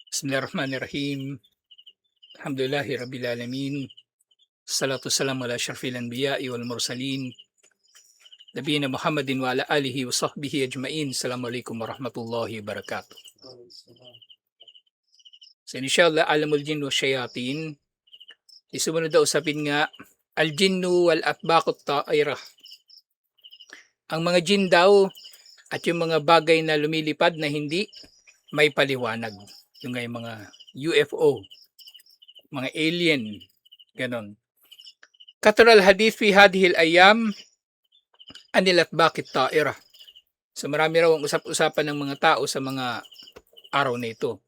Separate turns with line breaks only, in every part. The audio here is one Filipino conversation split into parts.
Bismillahirrahmanirrahim. Alhamdulillahi rabbil alamin. Salatu wassalamu ala asyrafil anbiya'i wal mursalin. Nabiyina Muhammadin wa ala alihi wa sahbihi ajmain. Assalamualaikum warahmatullahi wabarakatuh. So inshallah alamul jinn wa syayatin. Sumunod na usapin nga al jinnu wal atbaqut ta'irah. Ang mga jinn daw at yung mga bagay na lumilipad na hindi may paliwanag. Yung nga yung mga UFO, mga alien, ganon. Katulad hadith fi hadhil ayam anilat bakit ta'ira. So marami raw ang usap-usapan ng mga tao sa mga araw na ito.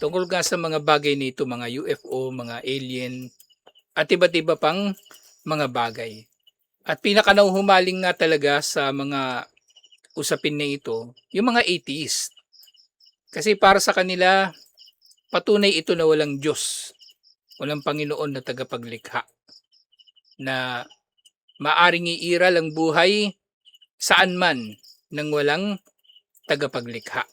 Tungkol nga sa mga bagay nito, mga UFO, mga alien, at iba't iba pang mga bagay. At pinakanahumaling nga talaga sa mga usapin na ito, yung mga atheist. Kasi para sa kanila, patunay ito na walang Diyos, walang Panginoon na tagapaglikha, na maaring iiral ang buhay saan man nang walang tagapaglikha.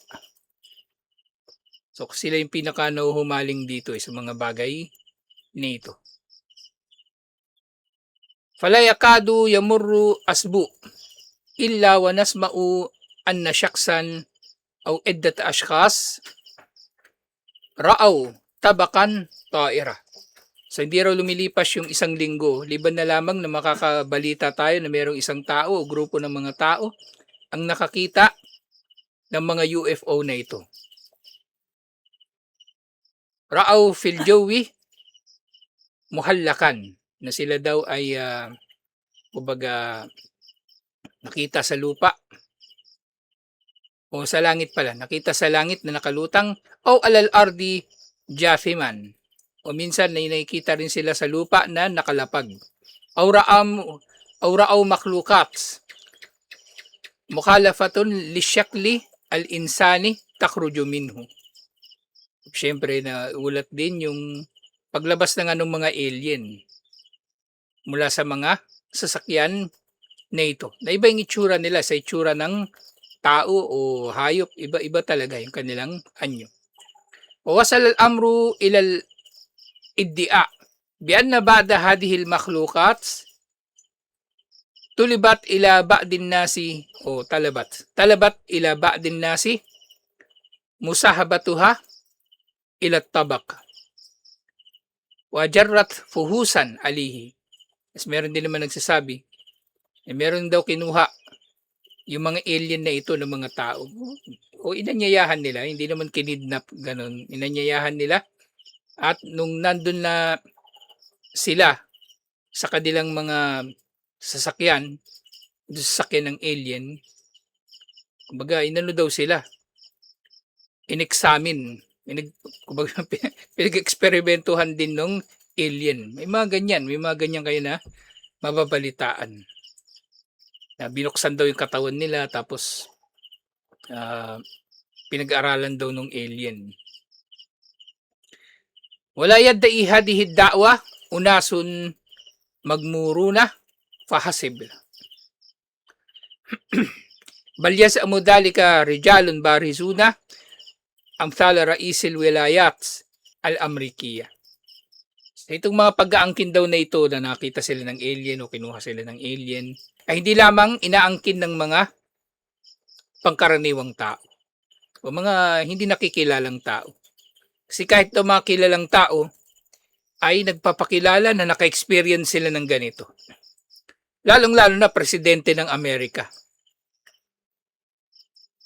So sila yung pinakanahumaling dito sa mga bagay nito. Fala yakadu yamurru asbu illa wa nasma'u anna shakhsan aw iddat ashkhas ra'aw tabakan ta'ira. So hindi raw lumilipas yung isang linggo, liban na lamang na makakabalita tayo na mayroong isang tao o grupo ng mga tao ang nakakita ng mga UFO na ito. Ra'aw fil jawi muhallakan, na sila daw ay nakita sa lupa o sa langit pala, nakita sa langit na nakalutang o alal ardi jathiman, o minsan na nakikita rin sila sa lupa na nakalapag. Aw ra'aw makhlukat mukhalafatun lisyakli al-insani takhruju minhu. Siyempre na ulat din yung paglabas ng anong mga alien mula sa mga sasakyan na ito. Na iba yung itsura nila sa itsura ng tao o hayop. Iba-iba talaga yung kanilang anyo. Wasal al-amru ilal iddia bi anna ba'da hadhihi al-makhluqat tulibat ila ba'din nasi o talabat ila ba'din nasi musahabatuha ila tabak wa jarrat fuhusan alihi. Mas meron din naman nagsasabi meron daw kinuha yung mga alien na ito ng mga tao o inanyayahan nila, hindi naman kinidnap, ganun, inanyayahan nila, at nung nandun na sila sa kanilang mga sasakyan ng alien, kumbaga inano daw sila, in-examine, kumbaga pinag-eksperimentuhan din nung alien. May mga ganyan kayo na mababalitaan na binuksan daw yung katawan nila, tapos pinag-aralan daw nung alien. Wala yadda'i hadhihi da'wa unasun magmuruna fahasib bal yas'amu dhalika rijalun barizuna amthal ra'isil wilayat al-Amrikiyya. Itong mga pag-aangkin daw na ito na nakita sila ng alien o kinuha sila ng alien ay hindi lamang inaangkin ng mga pangkaraniwang tao o mga hindi nakikilalang tao. Kasi kahit ito mga kilalang tao ay nagpapakilala na naka-experience sila ng ganito. Lalong-lalo na presidente ng Amerika.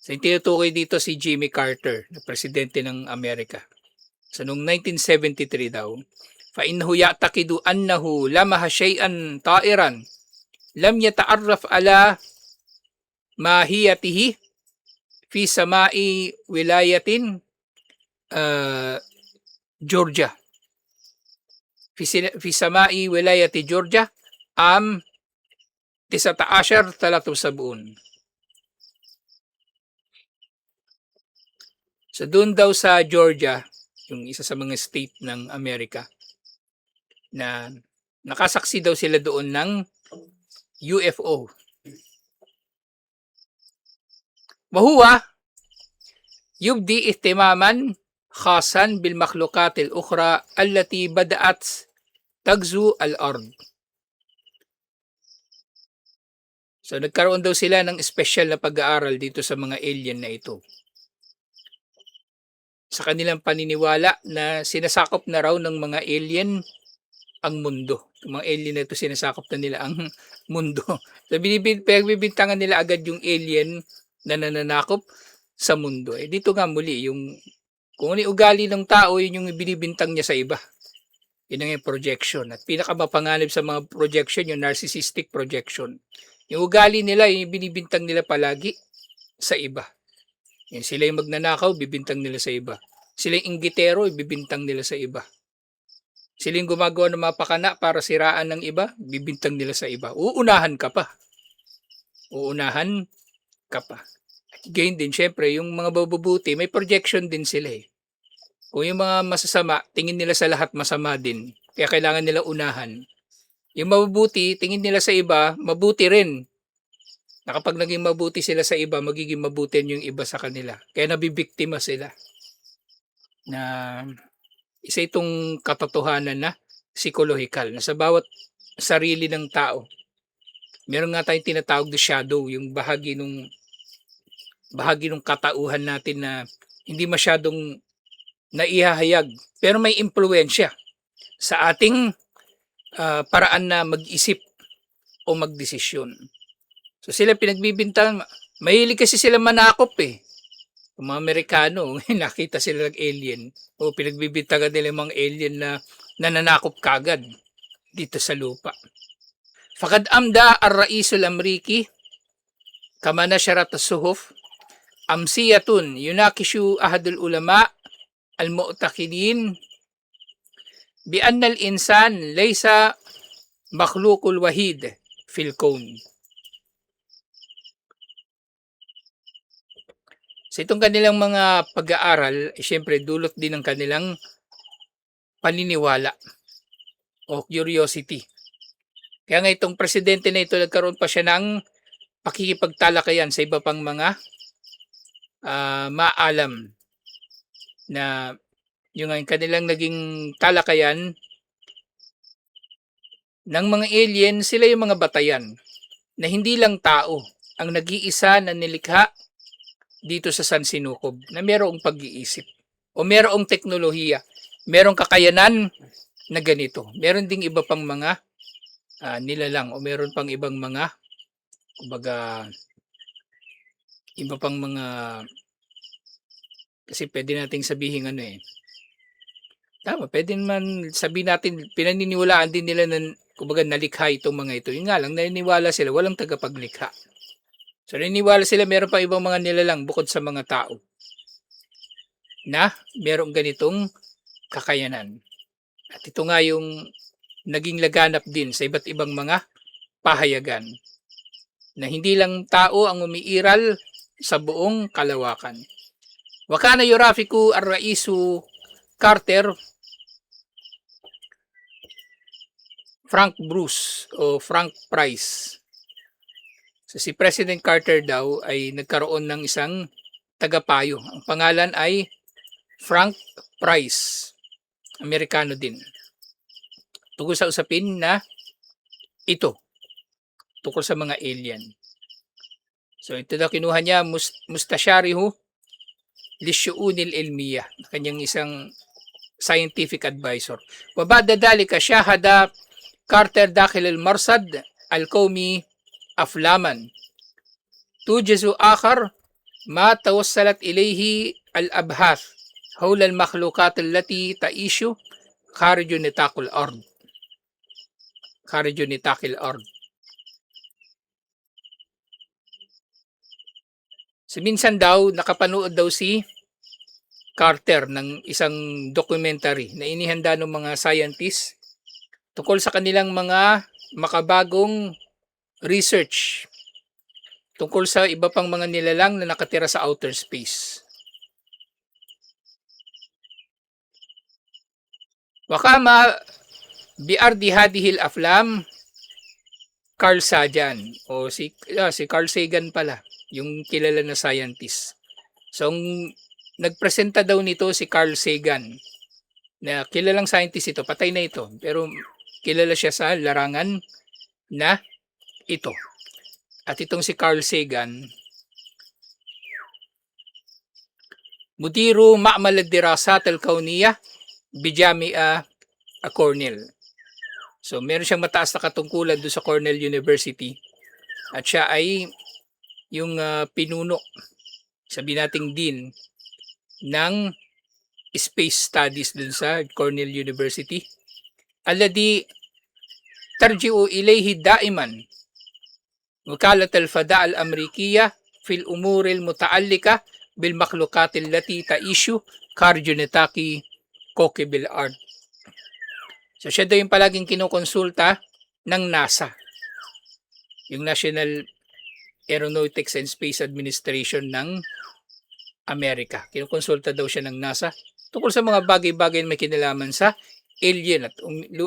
So yung tinutukoy dito si Jimmy Carter, na presidente ng Amerika. So noong 1973 daw, فَإِنَّهُ يَعْتَقِدُ أَنَّهُ لَمَحَ شَيْئًا طَائِرًا لَمْ يَتَعَرَّفْ عَلَى مَاهِيَتِهِ فِي سَمَاءِ وِلَايَةٍ Georgia. في سماء ولاية جورجيا عام 1973. So doon daw sa Georgia, yung isa sa mga state ng Amerika, na nakasaksi daw sila doon ng UFO. Wahuwa yubdi ihtimaman khasan bil makhluqatil ukhra allati bada'at tagzu al-ard. So nagkaroon daw sila ng special na pag-aaral dito sa mga alien na ito. Sa kanilang paniniwala na sinasakop na raw ng mga alien ang mundo. Yung mga alien na ito sinasakop na nila ang mundo. So pinagbibintangan nila agad yung alien na nananakop sa mundo. Eh dito nga muli, yung kung ano yung ugali ng tao, yun yung binibintang niya sa iba. Yun ang yung projection. At pinakamapanganib sa mga projection, yung narcissistic projection. Yung ugali nila, yung binibintang nila palagi sa iba. Yan, sila yung magnanakaw, bibintang nila sa iba. Sila yung inggitero, ibibintang nila sa iba. Sila yung gumagawa ng mga pakana para siraan ng iba, bibintang nila sa iba. Uunahan ka pa. Uunahan ka pa. At gayon din, syempre, yung mga babubuti, may projection din sila eh. Kung yung mga masasama, tingin nila sa lahat masama din. Kaya kailangan nila unahan. Yung mabubuti, tingin nila sa iba, mabuti rin. Na kapag naging mabuti sila sa iba, magiging mabuti yung iba sa kanila. Kaya nabibiktima sila. Na isa itong katotohanan na psychological. Na sa bawat sarili ng tao, meron nga tayong tinatawag na shadow, yung bahagi nung katauhan natin na hindi masyadong naihahayag. Pero may impluensya sa ating paraan na mag-isip o magdesisyon. So sila pinagbibintangan, mahilig kasi sila manakop eh. Yung mga Amerikano, nakita sila ng alien. O pinagbibintangan nila yung mga alien na nananakop kagad dito sa lupa. Fakad amda ar-raisul amriki kama nasharat as-suhuf amsiyatun yunakishu ahadul ulama al-mu'taqidin bi anna al-insan laysa makhluqul wahid fil kawn. So itong kanilang mga pag-aaral, siyempre dulot din ng kanilang paniniwala o curiosity. Kaya nga itong presidente na ito, nagkaroon pa siya ng pakikipagtalakayan sa iba pang mga maalam na yung kanilang naging talakayan ng mga alien, sila yung mga batayan na hindi lang tao ang nag-iisa na nilikha dito sa San Sinukob na merong pag-iisip o merong teknolohiya, merong kakayanan na ganito. Meron ding iba pang mga nilalang o meron pang ibang mga kumbaga iba pang mga kasi pwede nating sabihin ano eh. Tama, pwede man sabihin natin pinaniniwalaan din nila na kumbaga nalikha itong mga ito. Yung nga lang, naniniwala sila, walang tagapaglikha. So naniniwala sila meron pa ibang mga nilalang bukod sa mga tao na merong ganitong kakayanan. At ito nga yung naging laganap din sa iba't ibang mga pahayagan na hindi lang tao ang umiiral sa buong kalawakan. Wakana yurafiku ar-raisu Carter Frank Bruce o Frank Price. So si President Carter daw ay nagkaroon ng isang tagapayo. Ang pangalan ay Frank Price. Amerikano din. Tungkol sa usapin na ito. Tungkol sa mga alien. So ito daw kinuha niya Mustasyarihu Lisyuunil Ilmiya. Kanyang isang scientific advisor. Wabada dalika syahada Carter dakhil al-marsad al-qawmi aflaman. Tujizu akhar ma tawassalat ilayhi al-abhath hawla al-makhluqat allati ta'ishu kharij nitaqil ard. Kharij nitaqil ard. So minsan daw nakapanood daw si Carter ng isang documentary na inihanda ng mga scientists tungkol sa kanilang mga makabagong research tungkol sa iba pang mga nilalang na nakatira sa outer space. Wakama biardi hadihil aflam Carl Sagan o si Carl Sagan pala, yung kilala na scientist. So ang nagpresenta daw nito si Carl Sagan, na kilalang scientist ito, patay na ito, pero kilala siya sa larangan na ito. At itong si Carl Sagan, Mudiru Ma'mal ad-Dirasat al-Kawniyah Bijami'a Cornell. So meron siyang mataas na katungkulan doon sa Cornell University at siya ay yung pinuno, sabi nating dean ng space studies dun sa Cornell University. Alladhi tarji'u ilayhi daiman wakalat al-fada al-amrikiyya fil umur al-mutaallika bil makhlukat allati ta'ishu carjonetaki kokebil art. So siya daw yung palaging kinukonsulta ng NASA, yung National Aeronautics and Space Administration ng Amerika. Kinukonsulta daw siya ng NASA tungkol sa mga bagay-bagay na may kinalaman sa alien at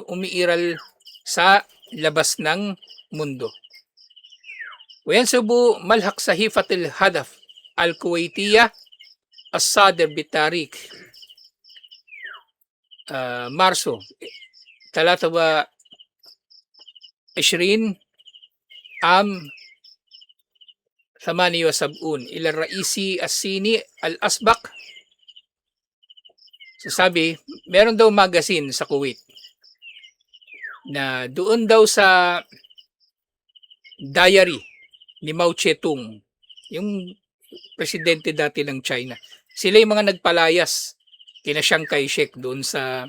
umiiral sa labas ng mundo. Wayansubu malhaq sahifatil hadaf al-Kuwaitiyya as-Sadr bitarik Marso 23 78 ila Raisi As-Sini Al-Asbaq. So sabi, meron daw magazine sa Kuwait na doon daw sa diary ni Mao Zedong, yung presidente dati ng China. Sila yung mga nagpalayas kina Chiang Kai-shek doon sa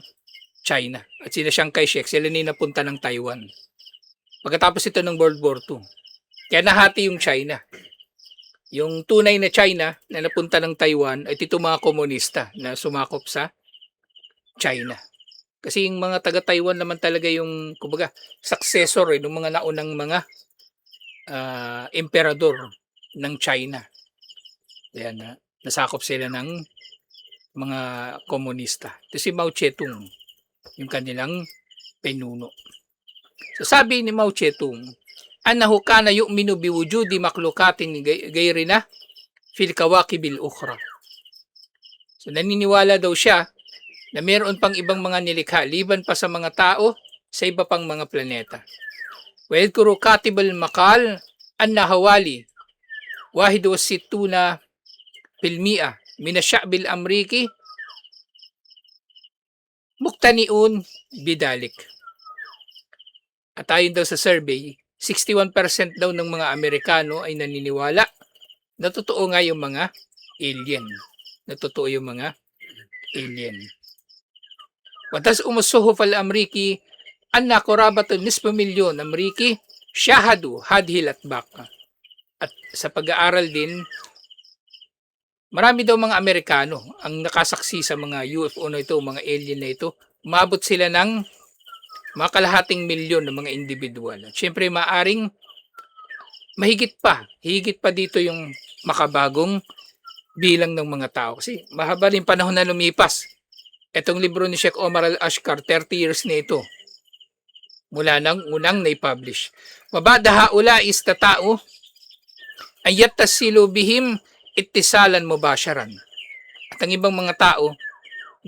China. At sila Chiang Kai-shek, sila ni napunta ng Taiwan. Pagkatapos ito ng World War II. Kaya nahati yung China. Yung tunay na China na napunta ng Taiwan ay ito mga komunista na sumakop sa China. Kasi yung mga taga-Taiwan naman talaga yung, kumbaga, successor ng mga naunang mga emperador ng China. Ayan, nasakop sila ng mga komunista. Ito si Mao Zedong, yung kanilang pinuno. So sabi ni Mao Zedong, annahu kana yu'minu biwujudi makhlukatin gayrina fil kawakibil ukhra. So naniniwala daw siya na mayroon pang ibang mga nilikha liban pa sa mga tao sa iba pang mga planeta. Wa yadhkuru katibul maqal anna hawali 61% min ash-sha'bil amriki muqtani'un bidalik. At ayon daw sa survey, 61% daw ng mga Amerikano ay naniniwala na totoo nga yung mga alien. Natotoo yung mga alien. Watas umusuhuf al-Amriki anna qurabatun nisfu milyon Amriki syahadu hadhil atbaq. At sa pag-aaral din, marami daw mga Amerikano ang nakasaksi sa mga UFO na ito, mga alien na ito. Umabot sila ng mga kalahating milyon ng mga individual. At syempre maaring higit pa dito yung makabagong bilang ng mga tao. Kasi mahaba rin panahon na lumipas. Itong libro ni Sheikh Omar Al-Ashkar, 30 years na ito. Mula nang unang na-publish. Mabada haula istatao ayat tasilu bihim ittisalan mubasharan. At ang ibang mga tao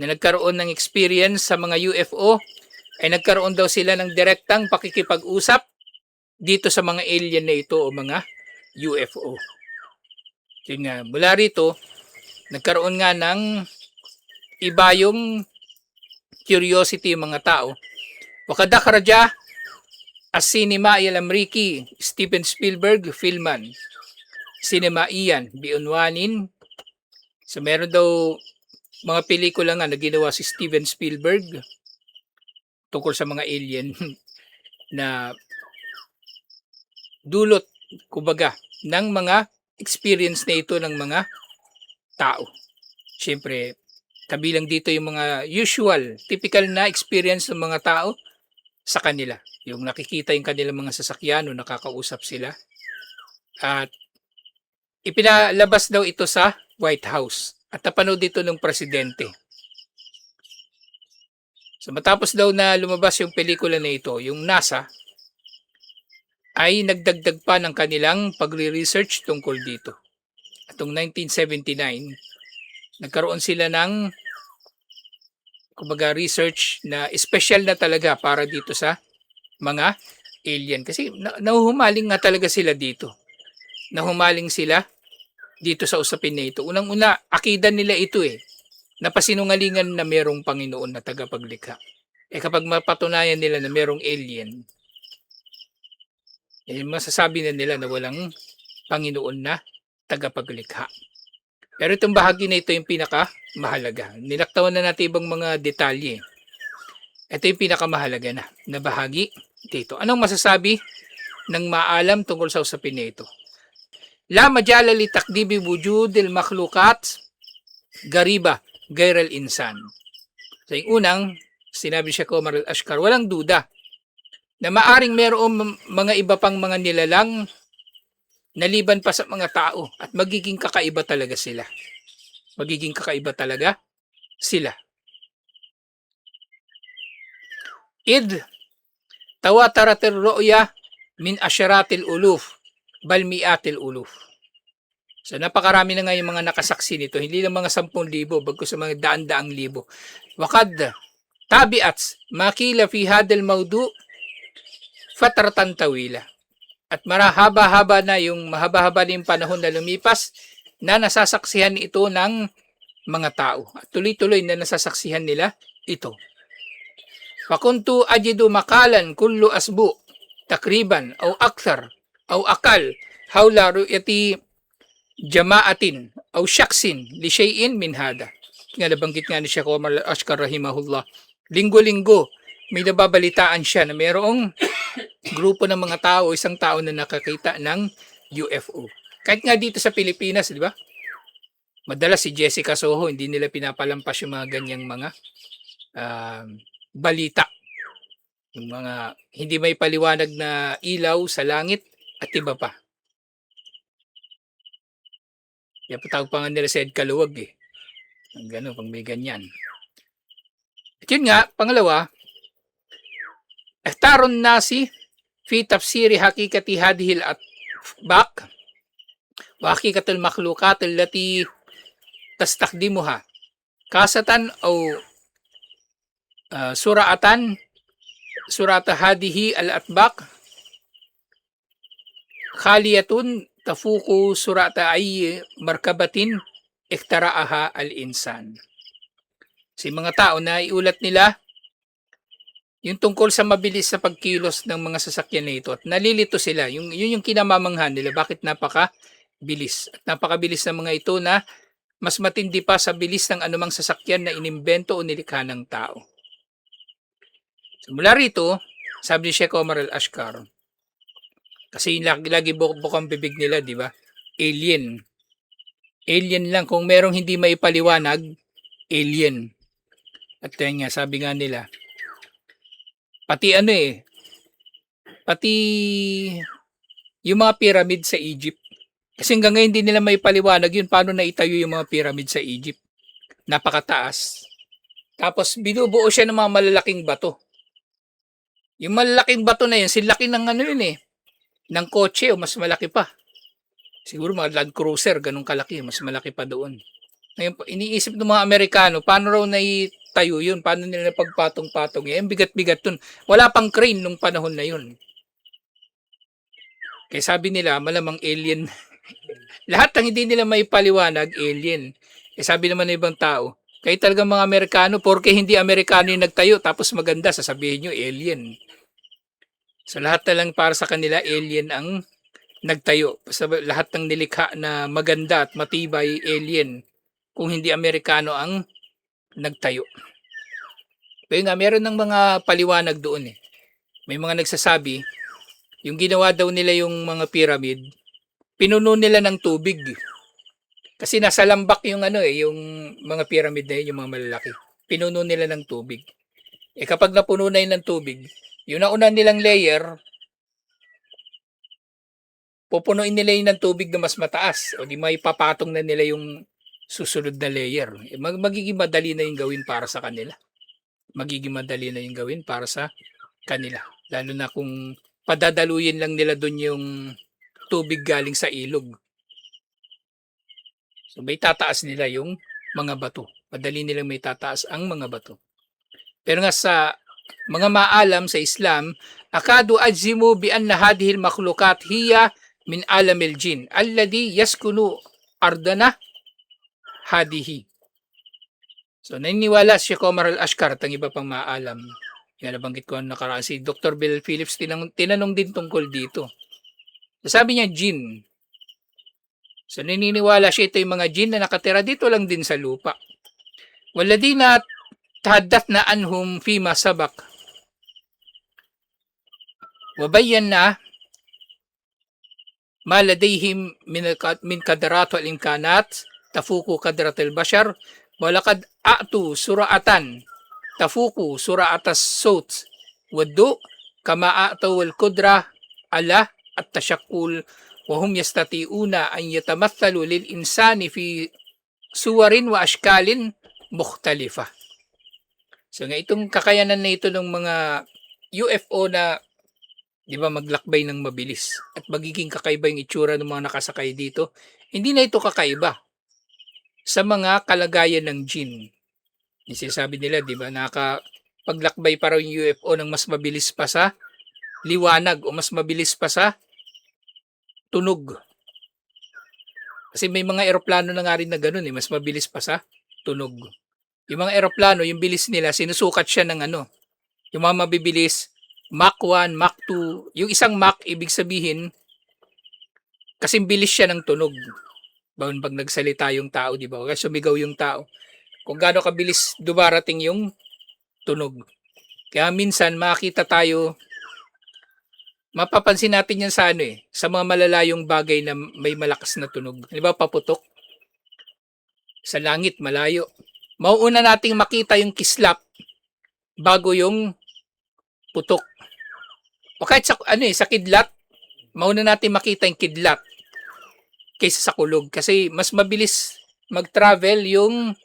na nagkaroon ng experience sa mga UFO ay nagkaroon daw sila ng direktang pakikipag-usap dito sa mga alien na ito o mga UFO. Yun nga, mula rito, nagkaroon nga ng iba yung curiosity ng mga tao. Wakadakraja as-sinema al-Amriki Steven Spielberg filman sinemaiyan biunwanin. So meron daw mga pelikula nga na ginawa si Steven Spielberg tungkol sa mga alien na dulot, kumbaga, ng mga experience na ito ng mga tao. Siyempre, kabilang dito yung mga usual, typical na experience ng mga tao sa kanila. Yung nakikita yung kanilang mga sasakyan o nakakausap sila. At ipinalabas daw ito sa White House at napanood dito ng presidente. So matapos daw na lumabas yung pelikula na ito, yung NASA ay nagdagdag pa ng kanilang pagre-research tungkol dito. Atong 1979, Nagkaroon sila ng kumbaga research na special na talaga para dito sa mga alien. Kasi nahuhumaling nga talaga sila dito. Nahumaling sila dito sa usapin na ito. Unang-una, akida nila ito napasinungalingan na merong Panginoon na tagapaglikha. Kapag mapatunayan nila na merong alien, masasabi na nila na walang Panginoon na tagapaglikha. Pero itong bahagi na ito yung pinaka mahalaga. Nilaktawan na natin ibang mga detalye. Ito yung pinakamahalaga na bahagi dito. Anong masasabi ng maalam tungkol sa usapin na ito? La majala li takdibi wujud al makhlukat gariba gairal insan. So yung unang sinabi siya ko Omar al-Ashkar, walang duda na maaring mayroong mga iba pang mga nilalang naliban pa sa mga tao at magiging kakaiba talaga sila. Magiging kakaiba talaga sila. Id tawataratir ru'ya min asyaratil uluf bal miatil uluf. So napakarami na nga yung mga nakasaksi nito, hindi lang mga 10,000 bagkus sa mga daan-daang libo. Wakad tabi'at makila fi hadal mawdu fatratan tawila. At mahaba-haba na yung panahon na lumipas na nasasaksihan ito ng mga tao. At tuloy-tuloy na nasasaksihan nila ito. Fakuntu ajidu makalan kullu asbu takriban o akthar o akal hawla ru'yati jamaatin o syaksin li shay'in min hada. Nga nabanggit nga ni Sheikh Omar al-Ashkar rahimahullah. Linggo-linggo may nababalitaan siya na mayroong grupo ng mga tao, isang tao na nakakita ng UFO. Kahit nga dito sa Pilipinas, di ba? Madalas si Jessica Soho, hindi nila pinapalampas yung mga ganyang mga balita. Yung mga hindi may paliwanag na ilaw sa langit at iba pa. Kaya patawag pa nga nila sa Ed Kaluwag Ang gano'n, pag may ganyan. At yun nga, pangalawa, Ihtaron nasi fi tafsiri hakikati hadhil atbaq wa hakikatul makhlukat allati tastakdimuha kasatan o surata hadihi al-atbaq khaliyatun tafuku surata ay markabatin iktaraaha al-insan. Si mga tao na iulat nila yung tungkol sa mabilis sa pagkilos ng mga sasakyan na ito at nalilito sila. Yun yung kinamamanghan nila bakit napakabilis. At napakabilis ng mga ito na mas matindi pa sa bilis ng anumang sasakyan na inimbento o nilikha ng tao. So, mula rito, sabi ni Sheikh Omar al-Ashkar, kasi lagi bukang bibig nila, di ba? Alien. Alien lang. Kung merong hindi maipaliwanag, alien. At nga, sabi nga nila, pati yung mga pyramid sa Egypt. Kasi hanggang ngayon hindi nila may paliwanag yun paano naitayo yung mga pyramid sa Egypt. Napakataas. Tapos binubuo siya ng mga malalaking bato. Yung malalaking bato na yun, silaki ng ng kotse o mas malaki pa. Siguro mga Land Cruiser, ganun kalaki, mas malaki pa doon. Ngayon, iniisip ng mga Amerikano, paano raw tayo yun, paano nila pagpatong-patong yan, bigat-bigat dun. Wala pang crane nung panahon na yun. Kaya sabi nila, malamang alien. Lahat ng hindi nila may paliwanag, alien. Sabi naman ng ibang tao, kahit talagang mga Amerikano, porke hindi Amerikano yung nagtayo, tapos maganda, sasabihin nyo, alien. So lahat na lang para sa kanila, alien ang nagtayo. Sa lahat ng nilikha na maganda at matibay, alien. Kung hindi Amerikano ang nagtayo. Kaya nga, meron ng mga paliwanag doon May mga nagsasabi, yung ginawa daw nila yung mga pyramid, pinuno nila ng tubig. Kasi nasa lambak yung yung mga pyramid na yun, yung mga malalaki. Pinuno nila ng tubig. Kapag napuno na yun ng tubig, yung nauna nilang layer, pupunuin nila yun ng tubig na mas mataas. O di may papatong na nila yung susunod na layer. Magiging madali na yung gawin para sa kanila. Lalo na kung padadaluyin lang nila doon yung tubig galing sa ilog. So may tataas nila yung mga bato. Madali nilang may tataas ang mga bato. Pero nga sa mga maalam sa Islam, akadu ajzimu bi anna hadhihi al-makhluqat hiya min alamil jin alladhi yaskunu ardana hadihi. So naniniwala si Omar al-Ashkar at ang iba pang maalam. Yan nabanggit ko nakaraan si Dr. Bill Phillips tinanong din tungkol dito. Sabi niya jin. So naniniwala siya ito yung mga jin na nakatira dito lang din sa lupa. Waladina tahaddathna anhum fima sabak. Wabayyanna ma ladayhim min kadarat wal imkanat tafuku kadrat al-bashar walaqad a'tu sura'atan tafuku sura'atas sawt waddu kama a'tu al-qudra ala at-tashakkul wa hum yastati'una an yatamathalu lil insani fi suwarin wa ashkalin mukhtalifa. So nga itong kakayanan na ito ng mga UFO na 'di ba maglakbay ng mabilis at magiging kakaiba yung itsura ng mga nakasakay dito, hindi na ito kakaiba sa mga kalagayan ng jinn. Yung sinasabi nila 'di ba paglakbay pa raw yung UFO ng mas mabilis pa sa liwanag o mas mabilis pa sa tunog. Kasi may mga eroplano na nga rin na gano'n mas mabilis pa sa tunog. Yung mga eroplano, yung bilis nila, sinusukat siya ng yung mga mabibilis, Mach 1, Mach 2. Yung isang Mach, ibig sabihin, kasing bilis siya ng tunog. Pag nagsalita yung tao, di ba? Kaya sumigaw yung tao. Kung gaano kabilis dumarating yung tunog. Kaya minsan, makita tayo, mapapansin natin yan sa sa mga malalayong bagay na may malakas na tunog. Di ba, paputok? Sa langit, malayo. Mauuna nating makita yung kislap bago yung putok. O kahit sa kidlat, mauna natin makita yung kidlat kaysa sa kulog. Kasi mas mabilis mag-travel yung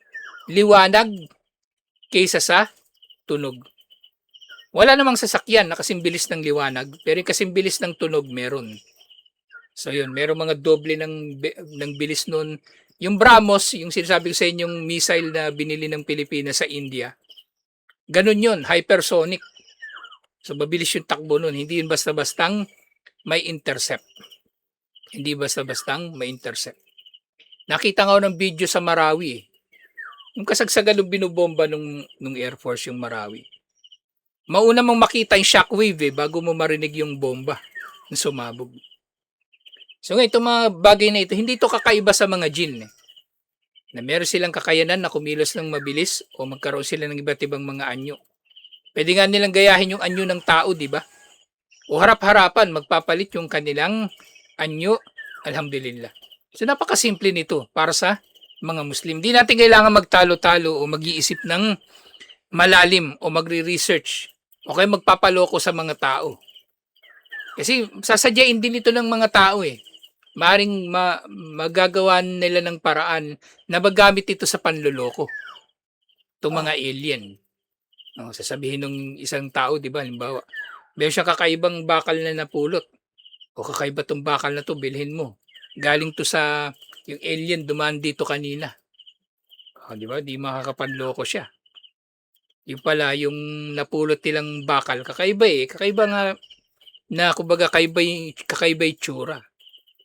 liwanag kaysa sa tunog. Wala namang sasakyan na kasing bilis ng liwanag, pero yung kasing bilis ng tunog meron. So yun, merong mga doble ng bilis nun. Yung BrahMos, yung sinasabi ko sa inyong missile na binili ng Pilipinas sa India, ganun yun, hypersonic. So mabilis yung takbo nun. Hindi yun basta-bastang may intercept. Hindi basta-bastang may intercept. Nakita nga ng video sa Marawi. Yung kasagsagan ng binubomba nung Air Force yung Marawi. Mauna mong makita yung shockwave bago mo marinig yung bomba na sumabog. So nga itong mga bagay na ito, hindi ito kakaiba sa mga jinn. Na meron silang kakayanan na kumilos ng mabilis o magkaroon sila ng iba't ibang mga anyo. Pwede nga nilang gayahin yung anyo ng tao, di ba? O harap-harapan, magpapalit yung kanilang anyo, alhamdulillah. So napakasimple nito para sa mga Muslim. Di natin kailangan magtalo-talo o mag-iisip ng malalim o magre-research o kaya magpapaloko sa mga tao. Kasi sasadyain din ito ng mga tao Maring magagawa nila ng paraan na magamit ito sa panloloko. Itong mga alien. Sasabihin ng isang tao, di ba, halimbawa, meron siyang kakaibang bakal na napulot. O kakaiba tong bakal na to, bilhin mo. Galing to sa yung alien, dumaan dito kanina. Di ba, di makakapanloko siya. Yung pala, yung napulot nilang bakal, kakaiba Kakaiba nga, na kumbaga kakaiba yung tsura.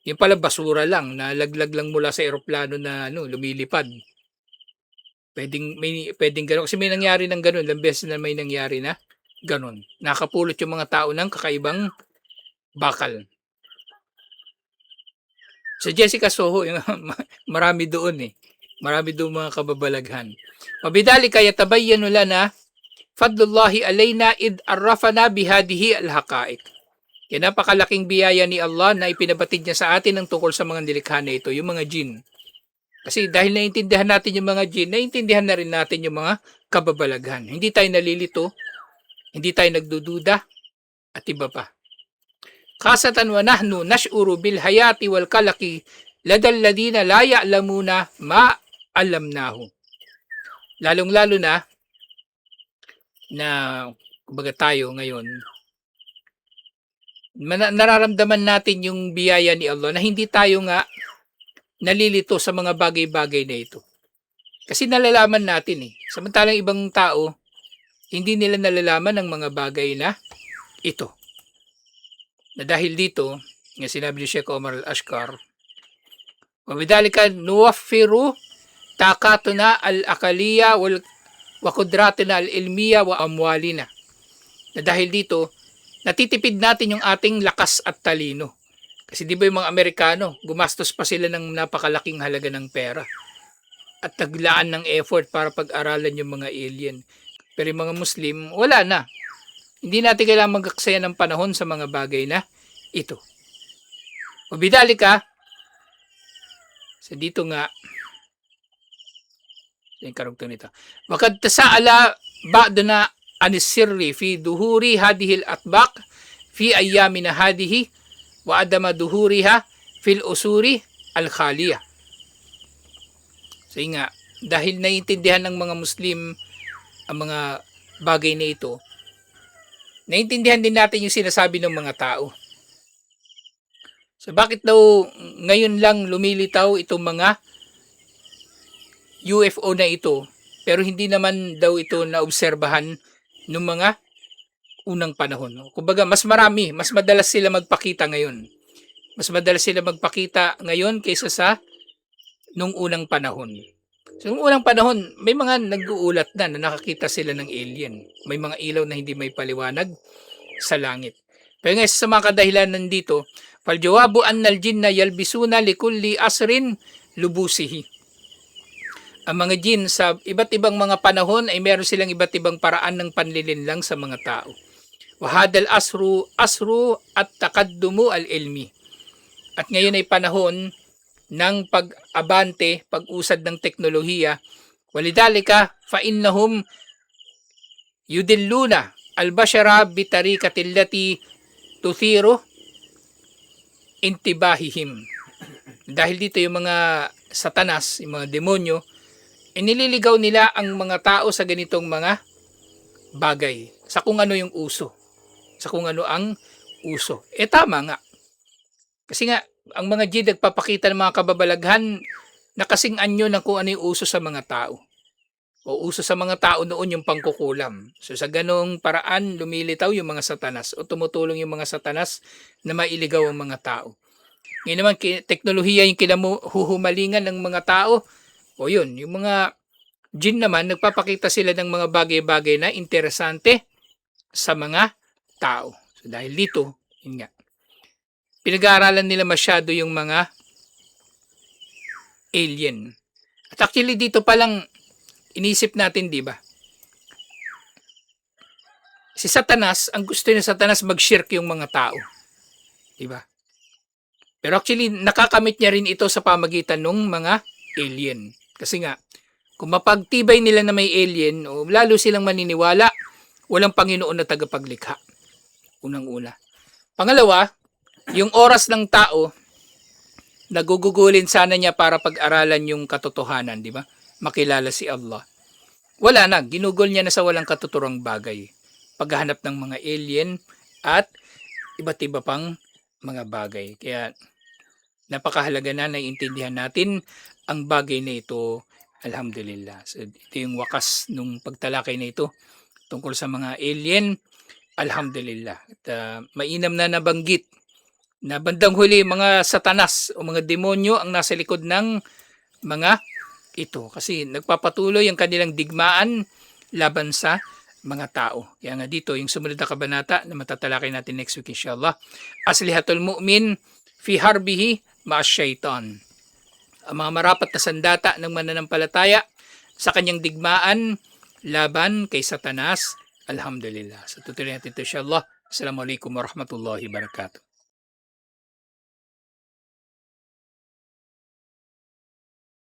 Yung pala basura lang, nalaglag lang mula sa eroplano na lumilipad. Pwedeng gano'n. Kasi may nangyari ng gano'n. Ilang beses na may nangyari na gano'n. Nakapulot yung mga tao ng kakaibang bakal. Sa Jessica Soho, marami doon Marami doon mga kababalaghan. Mabidalika yatabayyanu lana fadlullahi alayna id arrafana bihadihi al-haqa'iq. Yan napakalaking biyaya ni Allah na ipinabatid niya sa atin ng tungkol sa mga nilikha na ito, yung mga jinn. Kasi dahil naiintindihan natin yung mga jinn, naiintindihan na rin natin yung mga kababalaghan. Hindi tayo nalilito, hindi tayo nagdududa, at iba pa. Khasatan wa nahnu nash'uru bil hayati wal kalaki ladal ladina la ya'lamuna ma alamnahu. Lalong-lalo na kumbaga tayo ngayon, nararamdaman natin yung biyaya ni Allah na hindi tayo nga nalilito sa mga bagay-bagay na ito. Kasi nalalaman natin eh. Samantalang ibang tao, hindi nila nalalaman ang mga bagay na ito. Na dahil dito, nga sinabi ni Sheikh Omar Al-Ashkar, وَبِذَلِكَ نُوَفِّرُ طَاقَاتُنَا الْأَقَلِيَّةَ وَقُدْرَاتُنَا الْعِلْمِيَّةَ وَأَمْوَالِنَا. Na dahil dito, natitipid natin yung ating lakas at talino. Kasi di ba yung mga Amerikano, gumastos pa sila ng napakalaking halaga ng pera at naglaan ng effort para pag-aralan yung mga alien. Pero yung mga Muslim, wala na. Hindi natin kailangan magaksaya ng panahon sa mga bagay na ito. Wabidalika, sa dito nga, yung karugtong nito, wakad tasa'ala ba'duna anisirri fi duhuri hadihil atbaq fi ayyamina hadihi wa adama duhuriha fil usuri al-khaliyah. So nga, dahil naiintindihan ng mga Muslim ang mga bagay na ito, naiintindihan din natin yung sinasabi ng mga tao. So bakit daw ngayon lang lumilitaw itong mga UFO na ito, pero hindi naman daw ito naobserbahan ng mga unang panahon. Kumbaga, mas madalas sila magpakita ngayon. Mas madalas sila magpakita ngayon kaysa sa nung unang panahon. So, nung unang panahon, may mga nag-uulat na nakakita sila ng alien. May mga ilaw na hindi may paliwanag sa langit. Pero nga sa mga kadahilanan dito, فَالْجَوَابُ أَنَّ الْجِنَّ يَلْبِسُونَ لِكُلِّ أَسْرٍ لُبُوسِهِ. Ang mga jin sa iba't ibang mga panahon ay meron silang iba't ibang paraan ng panlilinlang sa mga tao. Wahadal asru at takaddumu al-ilmi. At ngayon ay panahon ng pag-abante, pag-usad ng teknolohiya. Walidhalika fa innahum yudilluna al-bashara bitarikatillati tuthiru intibahihim. Dahil dito yung mga satanas, yung mga demonyo, inililigaw nila ang mga tao sa ganitong mga bagay. Sa kung ano yung uso. Sa kung ano ang uso. Tama nga. Kasi nga, ang mga jin nagpapakita ng mga kababalaghan na kasing anyo ng kung ano yung uso sa mga tao. O uso sa mga tao noon yung pangkukulam. So sa ganong paraan, lumilitaw yung mga satanas o tumutulong yung mga satanas na mailigaw ang mga tao. Ngayon naman, teknolohiya yung kinahuhumalingan ng mga tao. O yun, yung mga jin naman, nagpapakita sila ng mga bagay-bagay na interesante sa mga tao. So dahil dito, yun nga, pinag-aaralan nila masyado yung mga alien. At actually dito palang inisip natin, di ba? Si Satanas, ang gusto ni Satanas mag-shirk yung mga tao. Di ba? Pero actually, nakakamit niya rin ito sa pamagitan ng mga alien. Kasi nga, kung mapagtibay nila na may alien, o lalo silang maniniwala, walang Panginoon na tagapaglikha. Unang-una. Pangalawa, yung oras ng tao, nagugugulin sana niya para pag-aralan yung katotohanan, di ba? Makilala si Allah. Wala na, ginugol niya na sa walang katuturang bagay. Paghahanap ng mga alien at iba't iba pang mga bagay. Kaya napakahalaga na naiintindihan natin ang bagay na ito. Alhamdulillah. So, ito yung wakas nung pagtalakay na ito tungkol sa mga alien. Alhamdulillah. At mainam na nabanggit na bandang huli mga satanas o mga demonyo ang nasa likod ng mga ito. Kasi nagpapatuloy ang kanilang digmaan laban sa mga tao. Kaya nga dito, yung sumunod na kabanata na matatalakay natin next week inshallah. Aslihatul mu'min fi harbihi ma'as syaitan. Ang mga marapat na sandata ng mananampalataya sa kanyang digmaan laban kay Satanas. Alhamdulillah. Sa tutuloy natin ito inshallah. Assalamualaikum warahmatullahi wabarakatuh.